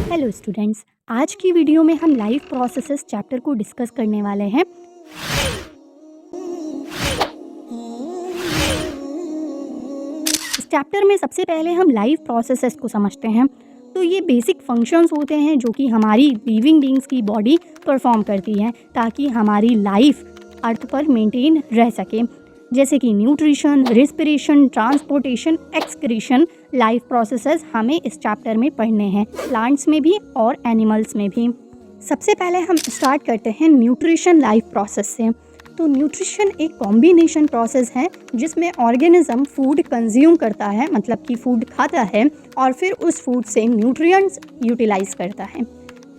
Hello students, आज की video में हम लाइफ प्रोसेसेस चैप्टर को डिस्कस करने वाले हैं। इस चैप्टर में सबसे पहले हम लाइफ प्रोसेसेस को समझते हैं। तो ये बेसिक फंक्शंस होते हैं जो कि हमारी लिविंग बीइंग्स की बॉडी परफॉर्म करती है ताकि हमारी लाइफ अर्थ पर मेंटेन रह सके, जैसे कि nutrition, respiration, transportation, excretion. Life processes हमें इस चैप्टर में पढ़ने हैं, प्लांट्स में भी और एनिमल्स में भी। सबसे पहले हम स्टार्ट करते हैं न्यूट्रिशन लाइफ प्रोसेस से। तो न्यूट्रिशन एक कॉम्बिनेशन प्रोसेस है जिसमें ऑर्गेनिज्म फूड कंज्यूम करता है, मतलब कि फूड खाता है और फिर उस फूड से न्यूट्रिएंट्स यूटिलाइज करता है।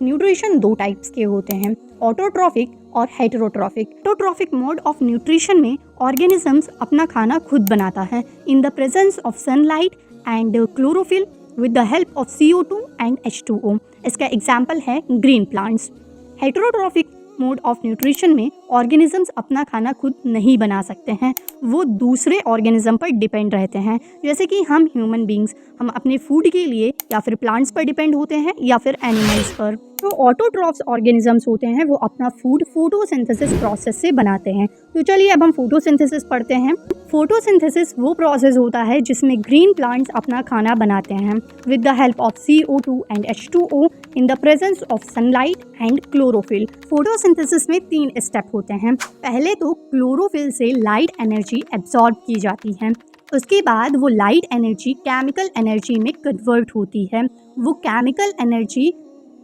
न्यूट्रिशन दो टाइप्स के होते हैं, ऑटोट्रॉफिक और heterotrophic. Autotrophic mode of nutrition में ऑर्गेनिजम्स अपना खाना खुद बनाता है in the presence of sunlight and chlorophyll with the help of CO2 and H2O। इसका एग्जाम्पल है green plants. Heterotrophic mode of nutrition में ऑर्गेनिजम्स अपना खाना खुद नहीं बना सकते हैं, वो दूसरे ऑर्गेनिज्म पर डिपेंड रहते हैं, जैसे कि हम ह्यूमन बींग्स, हम अपने फूड के लिए या फिर प्लांट्स पर डिपेंड होते हैं या फिर एनिमल्स पर। जो ऑटोट्रॉफ्स ऑर्गेनिजम्स होते हैं वो अपना फूड फोटोसिंथेसिस प्रोसेस से बनाते हैं। तो चलिए अब हम फोटोसिंथेसिस पढ़ते हैं। फोटोसिंथेसिस वो प्रोसेस होता है जिसमें ग्रीन प्लांट्स अपना खाना बनाते हैं with the help of CO2 and H2O in the presence of sunlight and chlorophyll. Photosynthesis में 3 स्टेप होते हैं। पहले तो क्लोरोफिल से लाइट एनर्जी एब्जॉर्ब की जाती है, उसके बाद वो लाइट एनर्जी केमिकल एनर्जी में कन्वर्ट होती है। वो केमिकल एनर्जी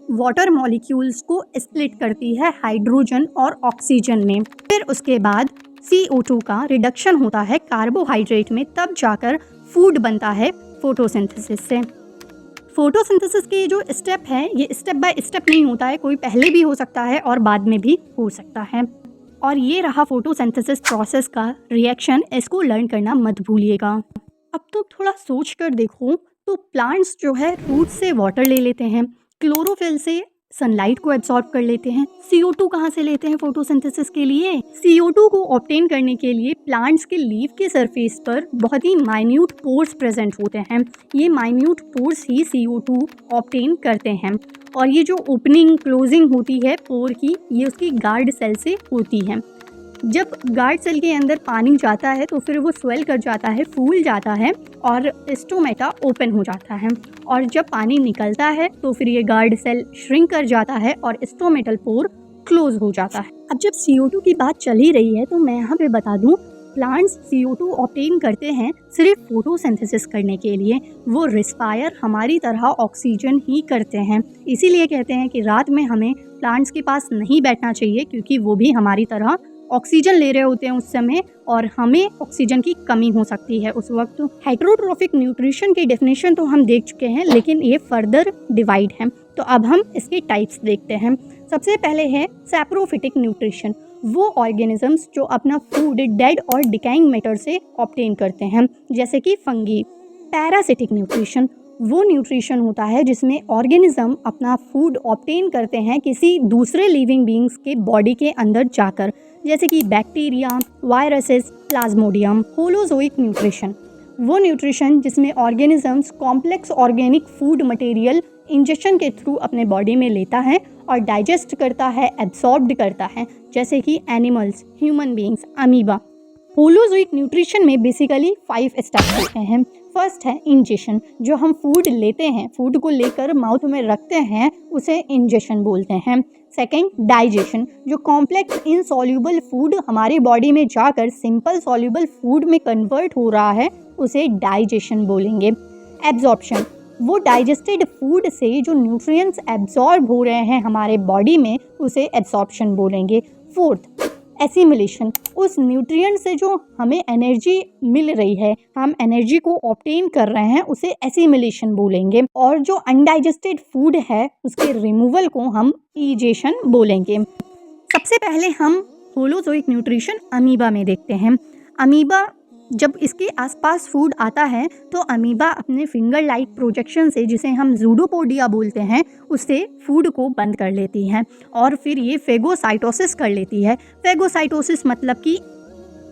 वाटर मॉलिक्यूल्स को स्प्लिट करती है हाइड्रोजन और ऑक्सीजन में। फिर उसके बाद CO2 का रिडक्शन होता है कार्बोहाइड्रेट में, तब जाकर फूड बनता है फोटोसिंथेसिस से। फोटोसिंथेसिस के जो स्टेप है ये स्टेप बाय स्टेप नहीं होता है, कोई पहले भी हो सकता है और बाद में भी हो सकता है। और ये रहा फोटोसिंथेसिस प्रोसेस का रिएक्शन, इसको लर्न करना मत भूलिएगा। अब तो थोड़ा सोच कर देखो, तो प्लांट्स जो है रूट से वाटर ले लेते हैं, क्लोरोफिल से सनलाइट को एब्सॉर्ब कर लेते हैं। CO2 कहाँ से लेते हैं फोटोसिंथेसिस के लिए? CO2 को ऑब्टेन करने के लिए प्लांट्स के लीफ के सरफेस पर बहुत ही माइन्यूट पोर्स प्रेजेंट होते हैं। ये माइन्यूट पोर्स ही CO2 ऑब्टेन करते हैं और ये जो ओपनिंग क्लोजिंग होती है पोर की, ये उसकी गार्ड सेल से होती है। जब गार्ड सेल के अंदर पानी जाता है तो फिर वो स्वेल कर जाता है, फूल जाता है और स्टोमेटा ओपन हो जाता है। और जब पानी निकलता है तो फिर ये गार्ड सेल श्रिंक कर जाता है और स्टोमेटल पोर क्लोज हो जाता है। अब जब CO2 की बात चल ही रही है तो मैं यहाँ पे बता दूँ, प्लांट्स CO2 ऑब्टेन करते हैं सिर्फ फोटोसिंथेसिस करने के लिए। वो रिस्पायर हमारी तरह ऑक्सीजन ही करते हैं। इसीलिए कहते हैं कि रात में हमें प्लांट्स के पास नहीं बैठना चाहिए, क्योंकि वो भी हमारी तरह ऑक्सीजन ले रहे होते हैं उस समय और हमें ऑक्सीजन की कमी हो सकती है उस वक्त। हेटेरोट्रॉफिक न्यूट्रिशन की डेफिनेशन तो हम देख चुके हैं, लेकिन ये फर्दर डिवाइड है। तो अब हम इसके टाइप्स देखते हैं। सबसे पहले है सैप्रोफिटिक न्यूट्रिशन, वो ऑर्गेनिजम्स जो अपना फूड डेड और डिकाइंग मैटर से ऑब्टेन करते हैं, जैसे कि फंगी। पैरासिटिक न्यूट्रिशन वो न्यूट्रिशन होता है जिसमें ऑर्गेनिज्म अपना फूड ऑब्टेन करते हैं किसी दूसरे लिविंग बीइंग्स के बॉडी के अंदर जाकर, जैसे कि bacteria, viruses, Plasmodium. Holozoic nutrition वो न्यूट्रिशन जिसमें organisms complex organic food material injection के थ्रू अपने बॉडी में लेता है और डाइजेस्ट करता है, एब्सॉर्ब्ड करता है, जैसे कि animals, human beings, amoeba. Holozoic nutrition में बेसिकली 5 स्टेप्स होते हैं। फर्स्ट है इंजेशन, जो हम फूड लेते हैं, फूड को लेकर माउथ में रखते हैं, उसे इंजेशन बोलते हैं। सेकंड, डाइजेशन, जो कॉम्प्लेक्स इनसॉल्यूबल फूड हमारी बॉडी में जाकर सिंपल सॉल्यूबल फूड में कन्वर्ट हो रहा है, उसे डाइजेशन बोलेंगे। एब्जॉर्प्शन, वो डाइजेस्टेड फूड से जो न्यूट्रिएंट्स एब्जॉर्ब हो रहे हैं हमारे बॉडी में, उसे एब्जॉर्प्शन बोलेंगे। फोर्थ, एसिमिलेशन, उस न्यूट्रिएंट से जो हमें एनर्जी मिल रही है, हम एनर्जी को ऑब्टेन कर रहे हैं, उसे एसिमिलेशन बोलेंगे। और जो अनडाइजेस्टेड फूड है उसके रिमूवल को हम ईजेशन बोलेंगे। सबसे पहले हम होलोजोइक न्यूट्रिशन अमीबा में देखते हैं। अमीबा जब इसके आसपास फूड आता है तो अमीबा अपने फिंगर लाइक प्रोजेक्शन से, जिसे हम जूडोपोडिया बोलते हैं, उससे फूड को बंद कर लेती हैं और फिर ये फेगोसाइटोसिस कर लेती है। फेगोसाइटोसिस मतलब कि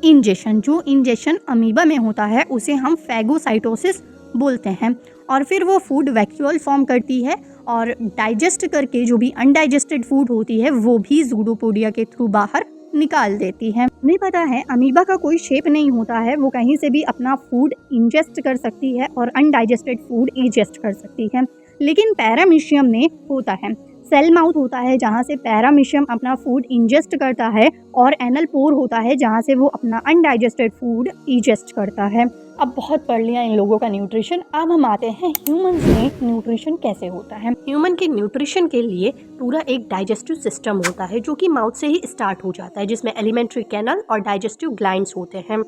इंजेशन, जो इंजेशन अमीबा में होता है उसे हम फेगोसाइटोसिस बोलते हैं। और फिर वो फूड वैक्यूल फॉर्म करती है और डाइजेस्ट करके जो भी अनडाइजेस्टेड फूड होती है वो भी ज़ूडोपोडिया के थ्रू बाहर निकाल देती है। हमें पता है अमीबा का कोई शेप नहीं होता है, वो कहीं से भी अपना फूड इंजेस्ट कर सकती है और अनडाइजेस्टेड फूड इजेस्ट कर सकती है, लेकिन पैरामीशियम में होता है। सेल माउथ होता है जहाँ से पैरामीशियम अपना फूड इंजेस्ट करता है और एनल पोर होता है जहाँ से वो अपना अनडाइजेस्टेड फूड इजेस्ट करता है। अब बहुत पढ़ लिया इन लोगों का न्यूट्रिशन, अब हम आते हैं ह्यूमंस में न्यूट्रिशन कैसे होता है। ह्यूमन के न्यूट्रिशन के लिए पूरा एक डाइजेस्टिव सिस्टम होता है जो कि माउथ से ही स्टार्ट हो जाता है, जिसमें एलिमेंट्री कैनल और डाइजेस्टिव ग्लैंड्स होते हैं।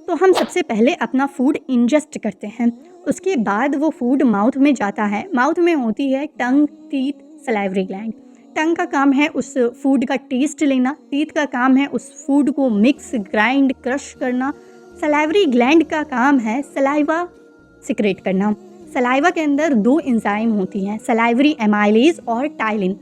तो हम सबसे पहले अपना फूड इंजेस्ट करते हैं, उसके बाद वो फूड माउथ में जाता है। माउथ में होती है टंग, टीथ, सलाइवरी ग्लैंड। टंग का काम है उस फूड का टेस्ट लेना, टीथ का काम है उस फूड को मिक्स, ग्राइंड, क्रश करना, सलाइवरी ग्लैंड का काम है सलाइवा सिक्रेट करना। सलाइवा के अंदर 2 एंजाइम होती हैं, सलाइवरी एमाइलेज और टाइलिन।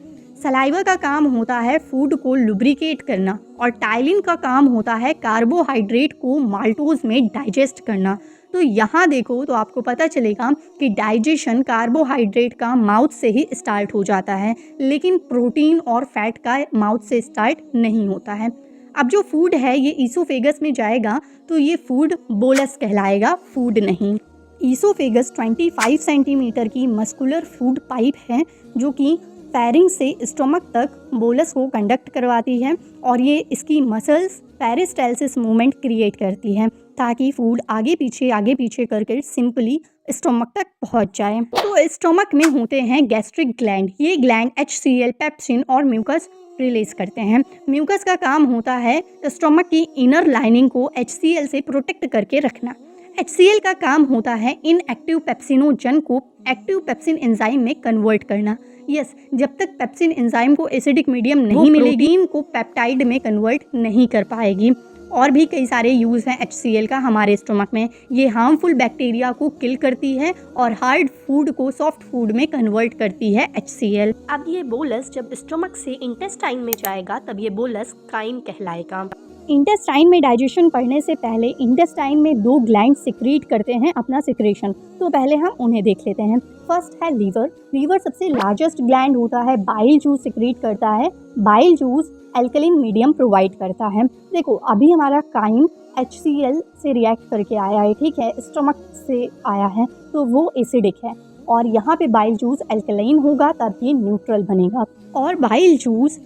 सलाइवा का काम होता है फूड को लुब्रिकेट करना और टाइलिन का काम होता है कार्बोहाइड्रेट को माल्टोज में डाइजेस्ट करना। तो यहाँ देखो तो आपको पता चलेगा कि डाइजेशन कार्बोहाइड्रेट का माउथ से ही स्टार्ट हो जाता है, लेकिन प्रोटीन और फैट का माउथ से स्टार्ट नहीं होता है। अब जो फूड है ये ईसोफेगस में जाएगा तो ये फूड बोलस कहलाएगा, फूड नहीं। ईसोफेगस 25 सेंटीमीटर की मस्कुलर फूड पाइप है जो कि फेरिंग्स से स्टोमक तक बोलस को कंडक्ट करवाती है और ये इसकी मसल्स पेरिस्टालसिस मूवमेंट क्रिएट करती है ताकि फूड आगे पीछे करके सिंपली स्टोमक तक पहुंच जाए। तो स्टोमक में होते हैं गैस्ट्रिक ग्लैंड। ये ग्लैंड HCl, पेप्सिन और म्यूकस रिलीज करते हैं। म्यूकस का काम होता है स्टोमक की इनर लाइनिंग को HCl से प्रोटेक्ट करके रखना। HCl का काम होता है इनएक्टिव पेप्सिनोजन को एक्टिव पेप्सिन एंजाइम में कन्वर्ट करना। जब तक पेप्सिन एंजाइम को एसिडिक मीडियम नहीं मिलेगी, प्रोटीन को पेप्टाइड में कन्वर्ट नहीं कर पाएगी। और भी कई सारे यूज़ हैं HCl का हमारे स्टोमक में। ये हार्मफुल बैक्टीरिया को किल करती है और हार्ड फूड को सॉफ्ट फूड में कन्वर्ट करती है HCl। अब ये बोलस जब स्टोमक से इंटेस्टाइन में जाएगा तब ये बोलस काइम कहलाएगा। इंटेस्टाइन में डाइजेशन पढ़ने से पहले इंटेस्टाइन में 2 ग्लैंड सिक्रीट करते हैं अपना सिक्रेशन, तो पहले हम उन्हें देख लेते हैं। फर्स्ट है लीवर। लीवर सबसे लार्जेस्ट ग्लैंड होता है, बाइल जूस सिक्रीट करता है। Bile juice alkaline medium provide करता है। देखो अभी हमारा काइम HCl से रिएक्ट करके आया है, ठीक है, स्टमक से आया है तो वो एसिडिक है और यहाँ पे बाइल जूस एल्कलाइन होगा तब ये न्यूट्रल बनेगा। और bile juice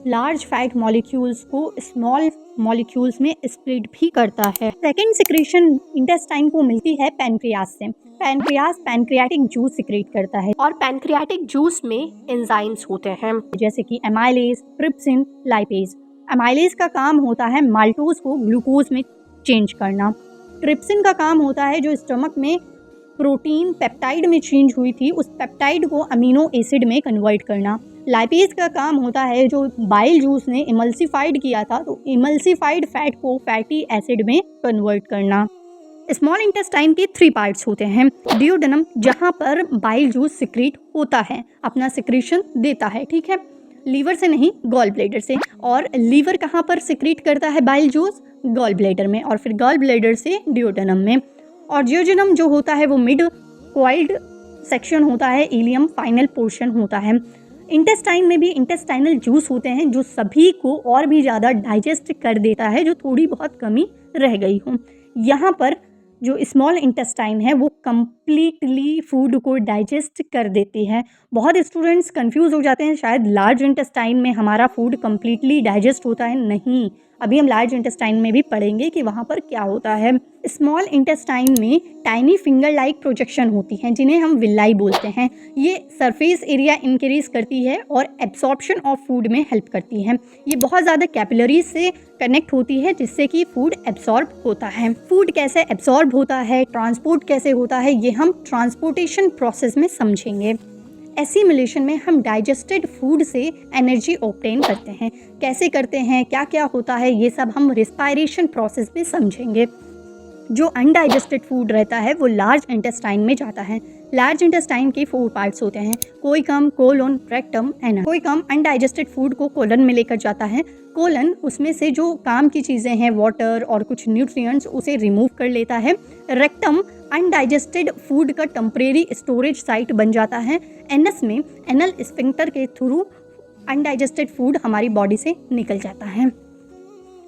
large fat molecules को स्मॉल मॉलिक्यूल्स में स्प्लिट भी करता है। सेकेंड सिक्रेशन इंटेस्टाइन को मिलती है पैनक्रियास से। पैनक्रियास पैनक्रियाटिक जूस सिक्रेट करता है और पैनक्रियाटिक जूस में एंजाइम्स होते हैं जैसे कि एमाइलेज, ट्रिप्सिन, लाइपेज। एमाइलेज का काम होता है माल्टोज को ग्लूकोज में चेंज करना। ट्रिप्सिन का काम होता है जो स्टमक में प्रोटीन पेप्टाइड में चेंज हुई थी उस पेप्टाइड को अमीनो एसिड में कन्वर्ट करना। लाइपेज का काम होता है जो बाइल जूस ने इमल्सिफाइड किया था तो इमल्सिफाइड फैट को फैटी एसिड में कन्वर्ट करना। स्मॉल इंटेस्टाइन के 3 पार्ट्स होते हैं। डियोडेनम जहाँ पर बाइल जूस सिक्रीट होता है, अपना सिक्रीशन देता है, ठीक है, लीवर से नहीं गॉल ब्लैडर से। और लीवर कहाँ पर सिक्रीट करता है बाइल जूस? गॉल ब्लैडर में, और फिर गॉल ब्लैडर से डियोडेनम में। और जियोजेनम जो होता है वो मिड क्वाइल्ड सेक्शन होता है, इलियम फाइनल पोर्शन होता है। इंटेस्टाइन में भी इंटेस्टाइनल जूस होते हैं जो सभी को और भी ज़्यादा डाइजेस्ट कर देता है जो थोड़ी बहुत कमी रह गई हो। यहाँ पर जो स्मॉल इंटेस्टाइन है वो कम्प्लीटली फूड को डाइजेस्ट कर देती है। बहुत स्टूडेंट्स कंफ्यूज हो जाते हैं शायद लार्ज इंटेस्टाइन में हमारा फूड कम्प्लीटली डाइजेस्ट होता है। नहीं, अभी हम लार्ज इंटेस्टाइन में भी पढ़ेंगे कि वहाँ पर क्या होता है। स्मॉल इंटेस्टाइन में टाइनी फिंगर लाइक प्रोजेक्शन होती हैं जिन्हें हम विलाई बोलते हैं। ये सरफेस एरिया इंक्रीज करती है और एब्सॉर्प्शन ऑफ फूड में हेल्प करती है। ये बहुत ज़्यादा कैपिलरीज से कनेक्ट होती है जिससे कि फूड एब्सॉर्ब होता है। फूड कैसे एब्सॉर्ब होता है, ट्रांसपोर्ट कैसे होता है, ये हम ट्रांसपोर्टेशन प्रोसेस में समझेंगे। एसिमिलेशन में हम डाइजेस्टेड फूड से एनर्जी ऑब्टेन करते हैं। कैसे करते हैं, क्या क्या होता है, ये सब हम रिस्पायरेशन प्रोसेस में समझेंगे। जो अनडाइजेस्टेड फूड रहता है वो लार्ज इंटेस्टाइन में जाता है। लार्ज इंटेस्टाइन के 4 पार्ट्स होते हैं, caecum, colon, rectum, anus. Caecum undigested food को कोलन में लेकर जाता है। कोलन उसमें से जो काम की चीज़ें हैं, वाटर और कुछ न्यूट्रिएंट्स, उसे रिमूव कर लेता है। रेक्टम अनडाइजेस्टेड फूड का टेम्परेरी स्टोरेज साइट बन जाता है। एनस में एनल स्फिंक्टर के थ्रू अनडाइजेस्टेड फूड हमारी बॉडी से निकल जाता है।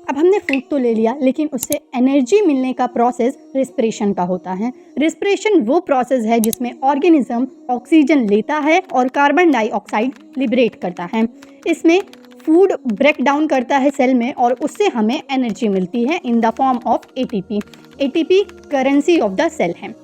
अब हमने फूड तो ले लिया, लेकिन उससे एनर्जी मिलने का प्रोसेस रिस्पिरेशन का होता है। रिस्पिरेशन वो प्रोसेस है जिसमें ऑर्गेनिज्म ऑक्सीजन लेता है और कार्बन डाइऑक्साइड लिबरेट करता है। इसमें फूड ब्रेक डाउन करता है सेल में और उससे हमें एनर्जी मिलती है in the form of ATP. ATP currency of the cell है।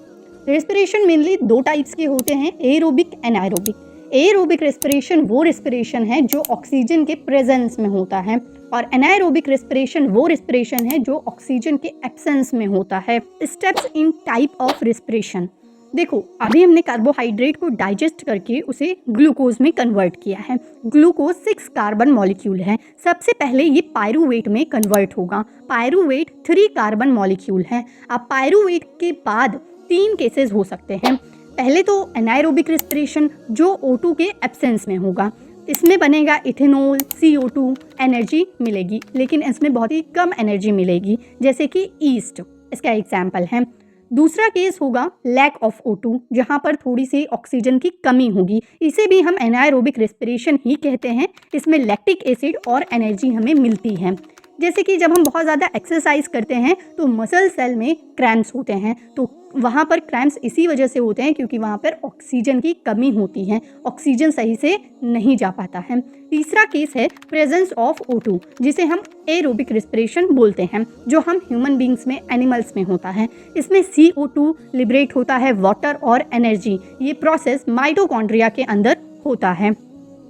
रेस्पिरेशन मेनली 2 टाइप्स के होते हैं, एरोबिक, एनाएरोबिक। एरोबिक रेस्पिरेशन वो रेस्पिरेशन है जो ऑक्सीजन के प्रेजेंस में होता है और एनाएरोबिक रेस्पिरेशन वो रेस्पिरेशन है जो ऑक्सीजन के एब्सेंस में होता है। Steps in type of respiration. देखो, अभी हमने कार्बोहाइड्रेट को डाइजेस्ट करके उसे ग्लूकोज में कन्वर्ट किया है। ग्लूकोज 6 कार्बन मॉलिक्यूल है। सबसे पहले ये पायरूवेट में कन्वर्ट होगा। पायरूवेट 3 कार्बन मॉलिक्यूल है। अब पायरूवेट के बाद 3 केसेस हो सकते हैं। पहले तो एनाएरोबिक रेस्पिरेशन जो O2 के एब्सेंस में होगा, इसमें बनेगा इथेनॉल, CO2, एनर्जी मिलेगी, लेकिन इसमें बहुत ही कम एनर्जी मिलेगी, जैसे कि ईस्ट इसका एग्जाम्पल है। दूसरा केस होगा लैक ऑफ O2, जहाँ पर थोड़ी सी ऑक्सीजन की कमी होगी। इसे भी हम एनाएरोबिक रेस्पिरेशन ही कहते हैं। इसमें लैक्टिक एसिड और एनर्जी हमें मिलती है। जैसे कि जब हम बहुत ज़्यादा एक्सरसाइज करते हैं तो मसल सेल में क्रैम्प्स होते हैं, तो वहाँ पर क्रैम्प्स इसी वजह से होते हैं क्योंकि वहाँ पर ऑक्सीजन की कमी होती है, ऑक्सीजन सही से नहीं जा पाता है। तीसरा केस है प्रेजेंस ऑफ O2, जिसे हम एरोबिक रेस्पिरेशन बोलते हैं, जो हम ह्यूमन बींग्स में, एनिमल्स में होता है। इसमें CO2 लिबरेट होता है, वाटर और एनर्जी। ये प्रोसेस माइटोकॉन्ड्रिया के अंदर होता है।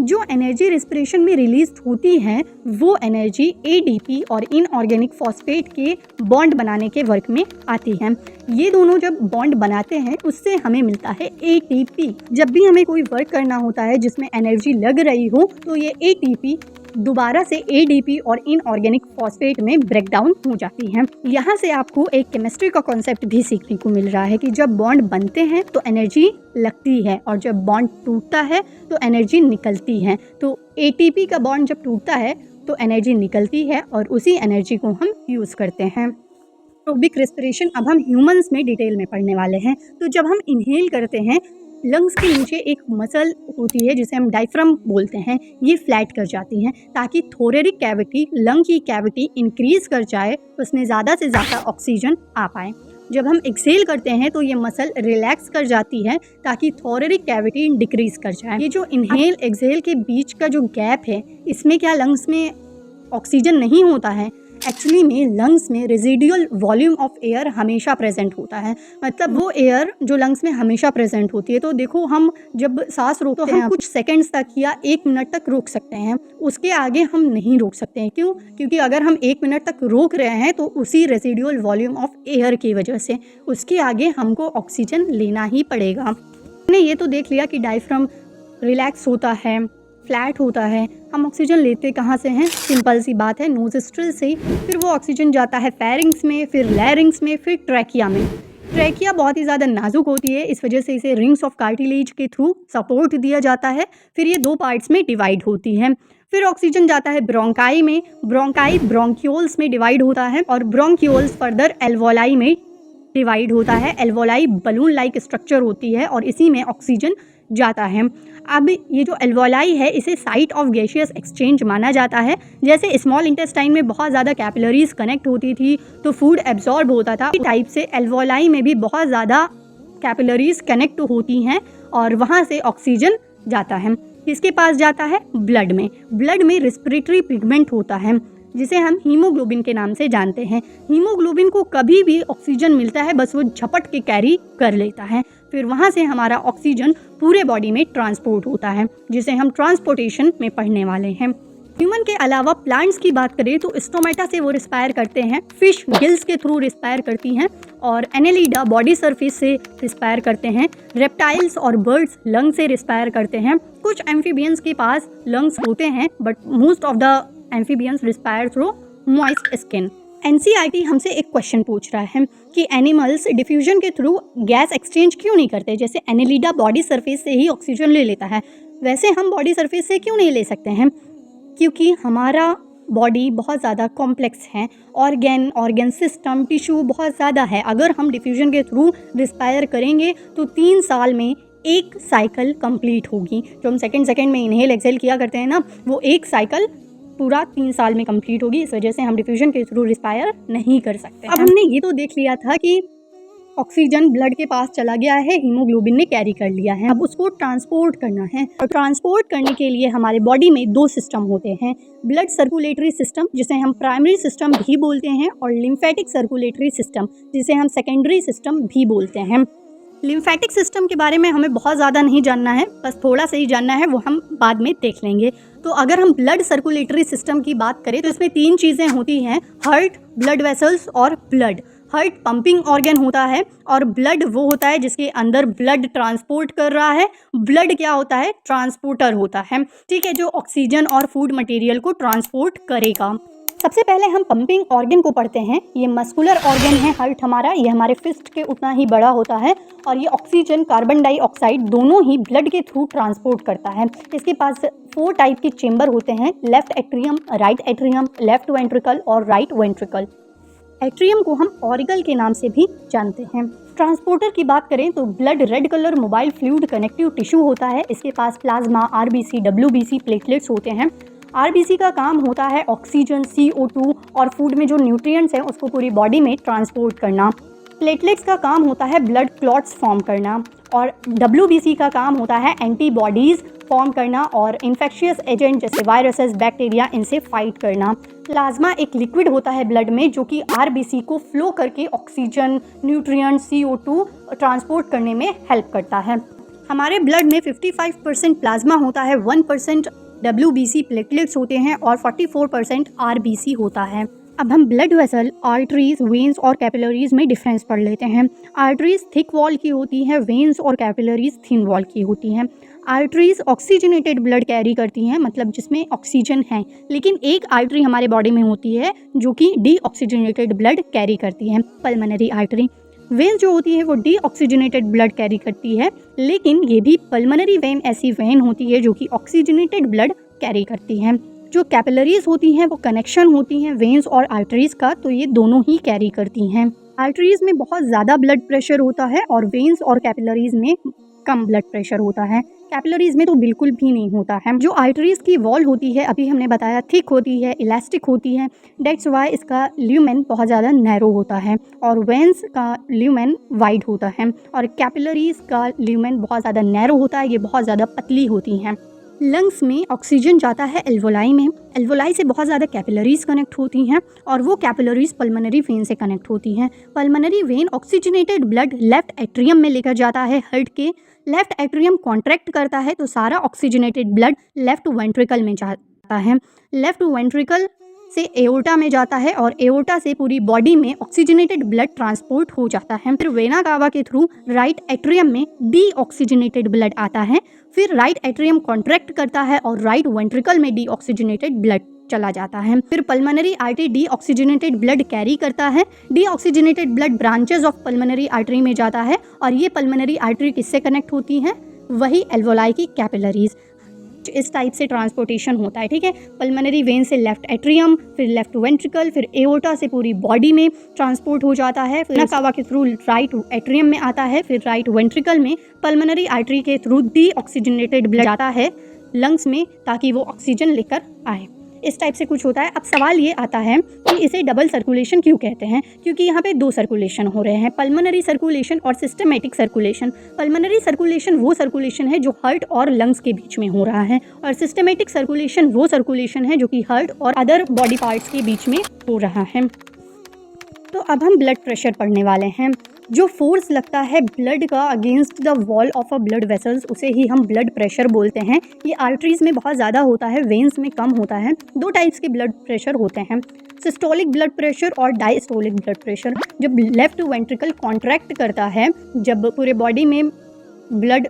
जो एनर्जी रेस्पिरेशन में रिलीज होती है वो एनर्जी ADP और इनऑर्गेनिक फॉस्फेट के बॉन्ड बनाने के वर्क में आती है। ये दोनों जब बॉन्ड बनाते हैं उससे हमें मिलता है ATP। जब भी हमें कोई वर्क करना होता है जिसमें एनर्जी लग रही हो तो ये ATP दोबारा से ADP और इनऑर्गेनिक फॉस्फेट में ब्रेक डाउन हो जाती है। यहाँ से आपको एक केमिस्ट्री का कॉन्सेप्ट भी सीखने को मिल रहा है कि जब बॉन्ड बनते हैं तो एनर्जी लगती है और जब बॉन्ड टूटता है तो एनर्जी निकलती है। तो ATP का बॉन्ड जब टूटता है तो एनर्जी निकलती है और उसी एनर्जी को हम यूज़ करते हैं। एरोबिक रेस्पिरेशन अब हम ह्यूमंस में डिटेल में पढ़ने वाले हैं। तो जब हम इनहेल करते हैं, लंग्स के नीचे एक मसल होती है जिसे हम डायफ्राम बोलते हैं, ये फ्लैट कर जाती हैं ताकि थोरेटिक कैविटी, लंग की कैविटी इंक्रीज कर जाए, उसमें ज़्यादा से ज़्यादा ऑक्सीजन आ पाए। जब हम एक्सेल करते हैं तो ये मसल रिलैक्स कर जाती है ताकि थोरेटिक कैविटी डिक्रीज कर जाए। ये जो इनहेल एक्सेल के बीच का जो गैप है, इसमें क्या लंग्स में ऑक्सीजन नहीं होता है, एक्चुअली में लंग्स में रेजिडुअल वॉल्यूम ऑफ एयर हमेशा प्रेजेंट होता है। मतलब वो एयर जो लंग्स में हमेशा प्रेजेंट होती है। तो देखो, हम जब सांस रोकते हैं कुछ सेकंड्स तक या 1 मिनट तक रोक सकते हैं, उसके आगे हम नहीं रोक सकते हैं। क्यों? क्योंकि अगर हम 1 मिनट तक रोक रहे हैं तो उसी रेजिडुअल वॉल्यूम ऑफ एयर की वजह से उसके आगे हमको ऑक्सीजन लेना ही पड़ेगा। हमने ये तो देख लिया कि डायफ्राम रिलैक्स होता है, फ्लैट होता है। हम ऑक्सीजन लेते कहाँ से हैं? सिंपल सी बात है, नोस्ट्रिल से। फिर वो ऑक्सीजन जाता है फेरिंग्स में, फिर लैरिंग्स में, फिर ट्रैकिया में। ट्रैकिया बहुत ही ज़्यादा नाजुक होती है, इस वजह से इसे रिंग्स ऑफ कार्टिलेज के थ्रू सपोर्ट दिया जाता है। फिर ये 2 पार्ट्स में डिवाइड होती है। फिर ऑक्सीजन जाता है ब्रोंकाई में। ब्रोंकाई ब्रोंक्यूल्स में डिवाइड होता है और ब्रोंक्यूल्स फर्दर एल्वोलाई में डिवाइड होता है। एल्वोलाई बलून लाइक स्ट्रक्चर होती है और इसी में ऑक्सीजन जाता है। अब ये जो एल्वोलाई है, इसे साइट ऑफ गैसियस एक्सचेंज माना जाता है। जैसे स्मॉल इंटेस्टाइन में बहुत ज़्यादा कैपिलरीज कनेक्ट होती थी तो फूड एब्जॉर्ब होता था, इस टाइप से एल्वोलाई में भी बहुत ज़्यादा कैपिलरीज कनेक्ट होती हैं और वहाँ से ऑक्सीजन जाता है। किसके पास जाता है? ब्लड में। ब्लड में रेस्पिरेटरी पिगमेंट होता है जिसे हम हीमोग्लोबिन के नाम से जानते हैं। हीमोग्लोबिन को कभी भी ऑक्सीजन मिलता है, बस वो झपट के कैरी कर लेता है। फिर वहाँ से हमारा ऑक्सीजन पूरे बॉडी में ट्रांसपोर्ट होता है, जिसे हम ट्रांसपोर्टेशन में पढ़ने वाले हैं। ह्यूमन के अलावा प्लांट्स की बात करें तो स्टोमेटा से वो रिस्पायर करते हैं, फिश गिल्स के थ्रू रिस्पायर करती हैं और एनेलिडा बॉडी सरफेस से रिस्पायर करते हैं। रेप्टाइल्स और बर्ड्स लंग से रिस्पायर करते हैं। कुछ एम्फीबियंस के पास लंग्स होते हैं but most of the amphibians respire through moist skin. NCERT हमसे एक क्वेश्चन पूछ रहा है कि एनिमल्स डिफ्यूजन के थ्रू गैस एक्सचेंज क्यों नहीं करते। जैसे एनिलिडा बॉडी सरफेस से ही ऑक्सीजन ले लेता है, वैसे हम बॉडी सरफेस से क्यों नहीं ले सकते हैं? क्योंकि हमारा बॉडी बहुत ज़्यादा कॉम्प्लेक्स है, ऑर्गन सिस्टम टिश्यू बहुत ज़्यादा है। अगर हम डिफ्यूजन के थ्रू रिस्पायर करेंगे तो 3 साल में एक साइकिल कंप्लीट होगी। जो हम सेकंड में इनहेल एक्सेल किया करते हैं ना, वो एक साइकिल पूरा 3 साल में कंप्लीट होगी। इस वजह से हम डिफ्यूजन के थ्रू रिस्पायर नहीं कर सकते। अब हमने ये तो देख लिया था कि ऑक्सीजन ब्लड के पास चला गया है, हीमोग्लोबिन ने कैरी कर लिया है, अब उसको ट्रांसपोर्ट करना है। और ट्रांसपोर्ट करने के लिए हमारे बॉडी में 2 सिस्टम होते हैं, ब्लड सर्कुलेटरी सिस्टम जिसे हम प्राइमरी सिस्टम भी बोलते हैं, और लिम्फेटिक सर्कुलेटरी सिस्टम जिसे हम सेकेंडरी सिस्टम भी बोलते हैं। लिम्फेटिक सिस्टम के बारे में हमें बहुत ज़्यादा नहीं जानना है, बस थोड़ा सा ही जानना है, वो हम बाद में देख लेंगे। तो अगर हम ब्लड सर्कुलेटरी सिस्टम की बात करें तो इसमें 3 चीज़ें होती हैं, हार्ट, ब्लड वेसल्स और ब्लड। हार्ट पंपिंग ऑर्गन होता है और ब्लड वो होता है जिसके अंदर ब्लड ट्रांसपोर्ट कर रहा है। ब्लड क्या होता है? ट्रांसपोर्टर होता है, ठीक है, जो ऑक्सीजन और फूड मटेरियल को ट्रांसपोर्ट करेगा। सबसे पहले हम पंपिंग ऑर्गन को पढ़ते हैं। ये मस्कुलर ऑर्गन है हार्ट हमारा, ये हमारे फिस्ट के उतना ही बड़ा होता है और ये ऑक्सीजन कार्बन डाइऑक्साइड दोनों ही ब्लड के थ्रू ट्रांसपोर्ट करता है। इसके पास 4 टाइप के चेंबर होते हैं, left atrium, right atrium, left ventricle और राइट वेंट्रिकल। एट्रियम को हम ऑरिकल के नाम से भी जानते हैं। ट्रांसपोर्टर की बात करें तो blood red colour mobile fluid connective tissue होता है। इसके पास प्लाज्मा, आरबीसी, डब्ल्यूबीसी, प्लेटलेट्स होते हैं। आरबीसी का काम होता है ऑक्सीजन, CO2 और फूड में जो न्यूट्रिएंट्स हैं उसको पूरी बॉडी में ट्रांसपोर्ट करना। प्लेटलेट्स का काम होता है ब्लड क्लॉट्स फॉर्म करना और डब्ल्यूबीसी का काम होता है एंटीबॉडीज़ फॉर्म करना और इन्फेक्शियस एजेंट जैसे वायरसेस, बैक्टीरिया, इनसे फाइट करना। प्लाज्मा एक लिक्विड होता है ब्लड में जो कि आरबीसी को फ्लो करके ऑक्सीजन, न्यूट्रिएंट, CO2 ट्रांसपोर्ट करने में हेल्प करता है। हमारे ब्लड में 55% प्लाज्मा होता है, 1% WBC प्लेटलेट्स होते हैं और 44% RBC होता है। अब हम ब्लड वेसल, आर्टरीज, वेन्स और कैपिलरीज में डिफरेंस पढ़ लेते हैं। आर्टरीज थिक वॉल की होती हैं, वेन्स और कैपिलरीज थिन वॉल की होती हैं। आर्टरीज ऑक्सीजनेटेड ब्लड कैरी करती हैं, मतलब जिसमें ऑक्सीजन है, लेकिन एक आर्टरी हमारे बॉडी में होती है जो कि डीऑक्सीजनेटेड ब्लड कैरी करती है, पल्मोनरी आर्टरी। वेन जो होती है वो डीऑक्सीजनेटेड ब्लड कैरी करती है, लेकिन ये भी पल्मोनरी वेन ऐसी वेन होती है जो कि ऑक्सीजनेटेड ब्लड कैरी करती है। जो कैपिलरीज होती हैं वो कनेक्शन होती हैं वेन्स और आर्टरीज का, तो ये दोनों ही कैरी करती हैं। आर्टरीज में बहुत ज़्यादा ब्लड प्रेशर होता है और वेन्स और कैपिलरीज में कम ब्लड प्रेशर होता है। कैपिलरीज में तो बिल्कुल भी नहीं होता है। जो आर्टरीज की वॉल होती है अभी हमने बताया थिक होती है, इलास्टिक होती है, डेट्स वाई इसका ल्यूमेन बहुत ज़्यादा नैरो होता है और वेन्स का ल्यूमेन वाइड होता है और कैपिलरीज का ल्यूमेन बहुत ज़्यादा नैरो होता है, ये बहुत ज़्यादा पतली होती हैं। लंग्स में ऑक्सीजन जाता है एल्वोलाई में, एल्वोलाई से बहुत ज़्यादा कैपिलरीज कनेक्ट होती हैं और वो कैपिलरीज पल्मोनरी वेन से कनेक्ट होती हैं। Pulmonary vein oxygenated blood left atrium में लेकर जाता है हार्ट के, लेफ्ट एट्रियम कॉन्ट्रैक्ट करता है तो सारा ऑक्सीजनेटेड ब्लड लेफ्ट वेंट्रिकल में जाता है, लेफ्ट वेंट्रिकल से एओर्टा में जाता है और एओर्टा से पूरी बॉडी में ऑक्सीजनेटेड ब्लड ट्रांसपोर्ट हो जाता है। फिर वेना कावा के थ्रू राइट एट्रियम में डीऑक्सीजनेटेड ब्लड आता है, फिर राइट एट्रियम कॉन्ट्रैक्ट करता है और राइट वेंट्रिकल में डीऑक्सीजनेटेड ब्लड चला जाता है। फिर pulmonary artery deoxygenated blood carry करता है, deoxygenated blood branches of pulmonary artery में जाता है और ये पल्मोनरी आर्टरी किससे कनेक्ट होती हैं? वही एल्वोलाई की कैपिलरीज। इस टाइप से ट्रांसपोर्टेशन होता है, ठीक है। पल्मोनरी वेन से लेफ्ट एट्रियम, फिर लेफ्ट वेंट्रिकल, फिर एओर्टा से पूरी बॉडी में ट्रांसपोर्ट हो जाता है, फिर कावा के थ्रू राइट एट्रियम में आता है, फिर राइट वेंट्रिकल में पल्मोनरी आर्टरी के थ्रू डीऑक्सीजनेटेड ब्लड जाता है लंग्स में ताकि वो ऑक्सीजन लेकर आए। इस टाइप से कुछ होता है। अब सवाल ये आता है कि इसे डबल सर्कुलेशन क्यों कहते हैं? क्योंकि यहाँ पे 2 सर्कुलेशन हो रहे हैं, पल्मोनरी सर्कुलेशन और सिस्टमेटिक सर्कुलेशन। पल्मोनरी सर्कुलेशन वो सर्कुलेशन है जो हार्ट और लंग्स के बीच में हो रहा है और सिस्टमेटिक सर्कुलेशन वो सर्कुलेशन है जो कि हार्ट और अदर बॉडी पार्ट्स के बीच में हो रहा है। तो अब हम ब्लड प्रेशर पढ़ने वाले हैं। जो फोर्स लगता है ब्लड का against the wall of a blood vessels उसे ही हम ब्लड प्रेशर बोलते हैं। ये आर्टरीज में बहुत ज़्यादा होता है, वेन्स में कम होता है। 2 टाइप्स के ब्लड प्रेशर होते हैं, सिस्टोलिक ब्लड प्रेशर और डायस्टोलिक ब्लड प्रेशर। जब लेफ्ट वेंट्रिकल कॉन्ट्रैक्ट करता है, जब पूरे बॉडी में ब्लड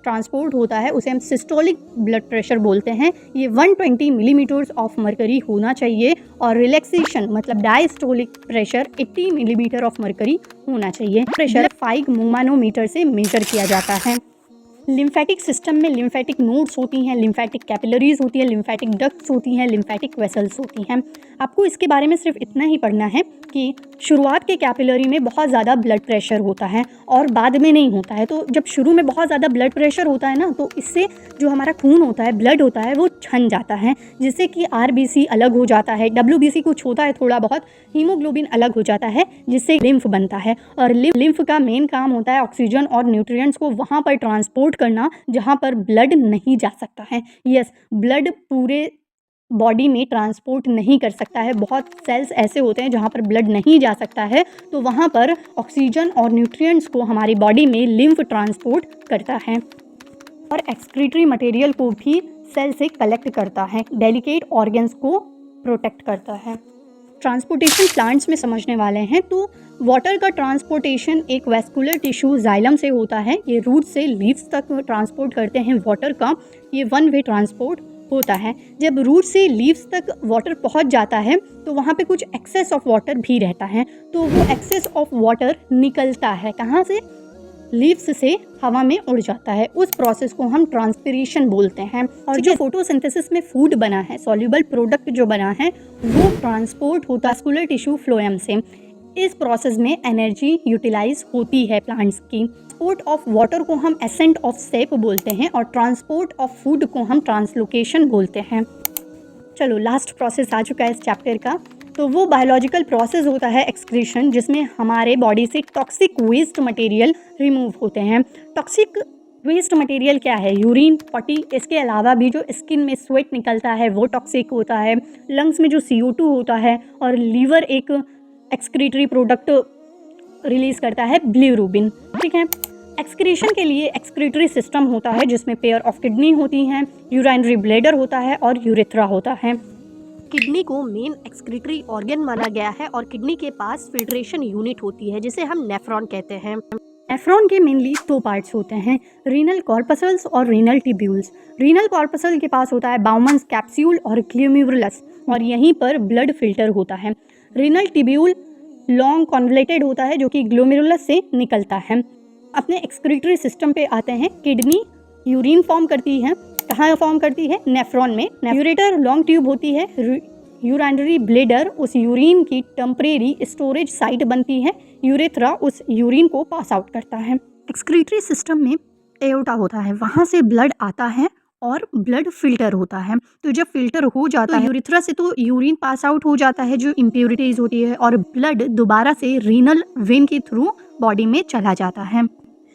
ट्रांसपोर्ट होता है उसे हम सिस्टोलिक ब्लड प्रेशर बोलते हैं। ये 120 मिलीमीटर्स ऑफ मरकरी होना चाहिए और रिलैक्सेशन मतलब diastolic pressure 80 millimetre of mercury होना चाहिए। प्रेशर 5 मैनोमीटर से मेजर किया जाता है। लिम्फेटिक सिस्टम में लिम्फेटिक नोड्स होती हैं, लिम्फेटिक कैपिलरीज होती हैं, लिम्फेटिक डक्ट्स होती हैं, लिम्फेटिक वेसल्स होती हैं। आपको इसके बारे में सिर्फ इतना ही पढ़ना है कि शुरुआत के कैपिलरी में बहुत ज़्यादा ब्लड प्रेशर होता है और बाद में नहीं होता है। तो जब शुरू में बहुत ज़्यादा ब्लड प्रेशर होता है ना, तो इससे जो हमारा खून होता है, ब्लड होता है, वो छन जाता है, जिससे कि RBC अलग हो जाता है, WBC कुछ होता है थोड़ा बहुत, हीमोग्लोबिन अलग हो जाता है, जिससे लिम्फ बनता है। और लिम्फ का मेन काम होता है ऑक्सीजन और न्यूट्रिएंट्स को वहाँ पर ट्रांसपोर्ट करना जहाँ पर ब्लड नहीं जा सकता है। यस, ब्लड पूरे बॉडी में ट्रांसपोर्ट नहीं कर सकता है। बहुत सेल्स ऐसे होते हैं जहाँ पर ब्लड नहीं जा सकता है, तो वहाँ पर ऑक्सीजन और न्यूट्रिएंट्स को हमारी बॉडी में लिम्फ ट्रांसपोर्ट करता है और एक्सक्रीटरी मटेरियल को भी सेल से कलेक्ट करता है, डेलिकेट ऑर्गन्स को प्रोटेक्ट करता है। ट्रांसपोर्टेशन प्लांट्स में समझने वाले हैं तो वाटर का ट्रांसपोर्टेशन एक वेस्कुलर टिश्यू जाइलम से होता है। ये रूट से लीव्स तक ट्रांसपोर्ट करते हैं वाटर का। ये 1 वे ट्रांसपोर्ट होता है। जब रूट से लीव्स तक वाटर पहुंच जाता है तो वहाँ पे कुछ एक्सेस ऑफ वाटर भी रहता है, तो वो एक्सेस ऑफ वाटर निकलता है कहाँ से? लीव्स से हवा में उड़ जाता है। उस प्रोसेस को हम ट्रांसपिरेशन बोलते हैं। और जो फोटोसिंथेसिस में फूड बना है, सॉल्युबल प्रोडक्ट जो बना है, वो ट्रांसपोर्ट होता है वेस्कुलर टिश्यू फ्लोएम से। इस प्रोसेस में एनर्जी यूटिलाइज होती है प्लांट्स की। ट्रांसपोर्ट ऑफ वाटर को हम एसेंट ऑफ सेप बोलते हैं और ट्रांसपोर्ट ऑफ फूड को हम ट्रांसलोकेशन बोलते हैं। चलो, लास्ट प्रोसेस आ चुका है इस चैप्टर का, तो वो बायोलॉजिकल प्रोसेस होता है एक्सक्रीशन, जिसमें हमारे बॉडी से टॉक्सिक वेस्ट मटेरियल रिमूव होते हैं। टॉक्सिक वेस्ट मटेरियल क्या है? यूरिन, पटी, इसके अलावा भी जो स्किन में स्वेट निकलता है वो टॉक्सिक होता है। लंग्स में जो CO2 होता है, और लीवर एक एक्सक्रीटरी प्रोडक्ट रिलीज करता है बिलिरुबिन। ठीक है। एक्सक्रीशन के लिए एक्सक्रीटरी सिस्टम होता है जिसमें पेयर ऑफ किडनी होती हैं, यूराइनरी ब्लैडर होता है और यूरेथ्रा होता है। किडनी को मेन एक्सक्रीटरी ऑर्गन माना गया है और किडनी के पास फिल्ट्रेशन यूनिट होती है जिसे हम नेफ्रॉन कहते हैं। नेफ्रॉन के मेनली 2 पार्ट्स होते हैं, रीनल कॉर्पसल्स और रीनल टिब्यूल्स। रीनल कॉर्पसल के पास होता है बाउमन्स कैप्सूल और ग्लोमेरुलस, और यहीं पर ब्लड फिल्टर होता है। रीनल टिब्यूल लॉन्ग कॉन्वलेटेड होता है जो कि ग्लोमेरुलस से निकलता है। अपने एक्सक्रीटरी सिस्टम पे आते हैं। किडनी यूरिन फॉर्म करती है। कहाँ फॉर्म करती है? नेफ्रॉन में। यूरेटर लॉन्ग ट्यूब होती है। यूराइनरी ब्लैडर उस यूरिन की टेम्परेरी स्टोरेज साइट बनती है। यूरेथ्रा उस यूरिन को पास आउट करता है। एक्सक्रीटरी सिस्टम में एओर्टा होता है, वहाँ से ब्लड आता है और ब्लड फिल्टर होता है। तो जब फिल्टर हो जाता है यूरेथ्रा से, तो यूरिन पास आउट हो जाता है जो इम्प्योरिटीज होती है, और ब्लड दोबारा से रीनल वेन के थ्रू बॉडी में चला जाता है।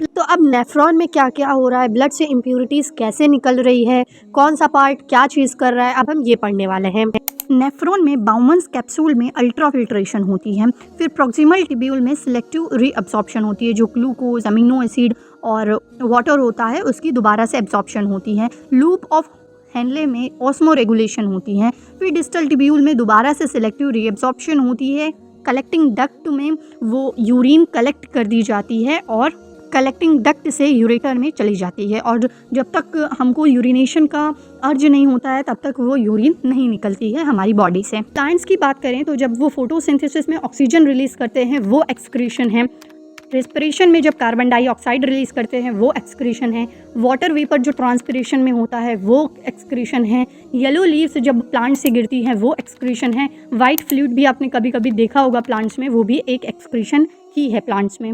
तो अब नेफ्रॉन में क्या क्या हो रहा है, ब्लड से इम्प्योरिटीज कैसे निकल रही है, कौन सा पार्ट क्या चीज़ कर रहा है, अब हम ये पढ़ने वाले हैं। नेफ्रॉन में बाउमन्स कैप्सूल में अल्ट्रा फिल्ट्रेशन होती है। फिर प्रॉक्सिमल टिब्यूल में सिलेक्टिव रीअब्सॉर्प्शन होती है, जो ग्लूकोज, अमीनो एसिड और वाटर होता है उसकी दोबारा से एब्जॉर्प्शन होती है। लूप ऑफ हैंडले में ऑस्मो रेगुलेशन होती है। फिर डिस्टल टिब्यूल में दोबारा से सिलेक्टिव रीअब्सॉर्प्शन होती है। कलेक्टिंग डक्ट में वो यूरिन कलेक्ट कर दी जाती है और कलेक्टिंग डक्ट से यूरेटर में चली जाती है, और जब तक हमको यूरिनेशन का अर्ज नहीं होता है तब तक वो यूरिन नहीं निकलती है हमारी बॉडी से। प्लांट्स की बात करें तो जब वो फोटोसिंथेसिस में ऑक्सीजन रिलीज करते हैं वो एक्सक्रीशन है। रेस्पिरेशन में जब कार्बन डाइऑक्साइड रिलीज करते हैं वो एक्सक्रीशन है। वाटर वेपर जो ट्रांसपिरेशन में होता है वो एक्सक्रीशन है। येलो लीव्स जब प्लांट से गिरती हैं वो एक्सक्रीशन है। वाइट फ्लूइड भी आपने कभी कभी देखा होगा प्लांट्स में, वो भी एक एक्सक्रीशन ही है प्लांट्स में।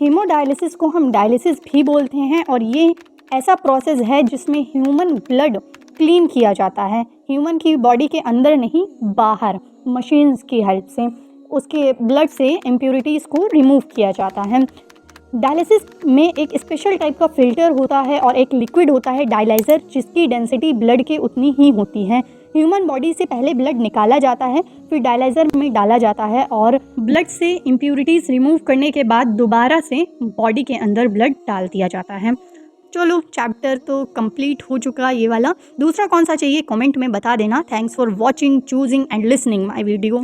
हीमोडायलिसिस को हम डायलिसिस भी बोलते हैं, और ये ऐसा प्रोसेस है जिसमें ह्यूमन ब्लड क्लीन किया जाता है। ह्यूमन की बॉडी के अंदर नहीं, बाहर मशीन्स की हेल्प से उसके ब्लड से इम्प्योरिटीज़ को रिमूव किया जाता है। डायलिसिस में एक स्पेशल टाइप का फिल्टर होता है और एक लिक्विड होता है डायलाइज़र, जिसकी डेंसिटी ब्लड के उतनी ही होती है। ह्यूमन बॉडी से पहले ब्लड निकाला जाता है, फिर डायलाइज़र में डाला जाता है, और ब्लड से इम्प्योरिटीज़ रिमूव करने के बाद दोबारा से बॉडी के अंदर ब्लड डाल दिया जाता है। चलो, चैप्टर तो कंप्लीट हो चुका ये वाला। दूसरा कौन सा चाहिए कमेंट में बता देना। Thanks for watching, choosing and listening my video.